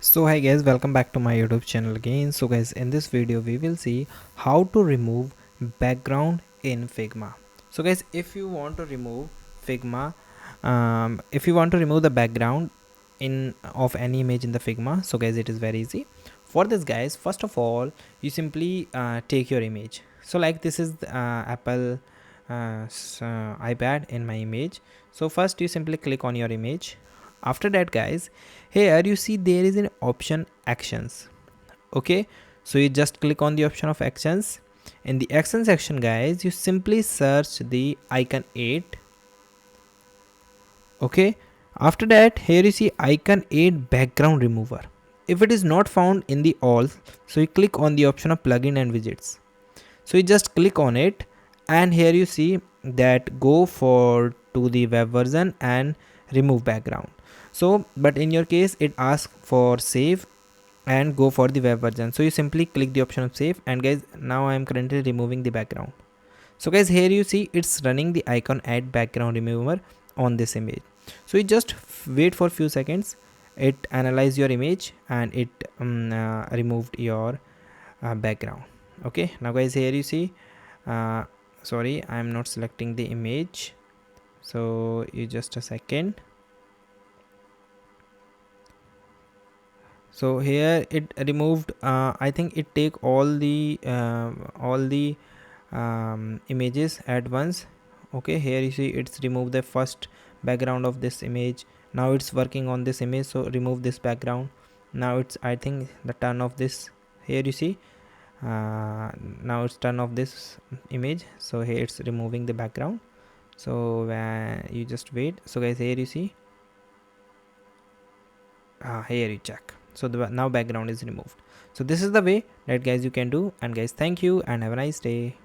So hi guys, welcome back to my YouTube channel again. So guys, in this video we will see how to remove background in Figma. So guys, if you want to remove Figma, if you want to remove the background in of any image in the Figma, so guys, it is very easy. For this guys, first of all, you simply take your image. So like this is Apple iPad in my image. So first you simply click on your image. After that guys, here you see there is an option actions. Okay, so you just click on the option of actions. In the action section guys, you simply search the icon 8. Okay, after that here you see icon 8 background remover. If it is not found in the all, so you click on the option of plugin and widgets. So you just click on it, and here you see that go for to the web version and remove background. So but in your case it asks for save and go for the web version, so you simply click the option of save. And guys, now I am currently removing the background. So guys, here you see it's running the icon add background remover on this image. So you just wait for few seconds, it analyze your image and it removed your background. Okay, now guys, here you see uh, sorry, I am not selecting the image, so you just a second. So here it removed, I think it take all the images at once. Okay, here you see it's removed the first background of this image. Now it's working on this image, so remove this background. Now it's, I think, the turn of this. Here you see now it's turn of this image, so here it's removing the background. So you just wait. So guys, here you see here you check, so the now background is removed. So this is the way that guys you can do. And guys, thank you and have a nice day.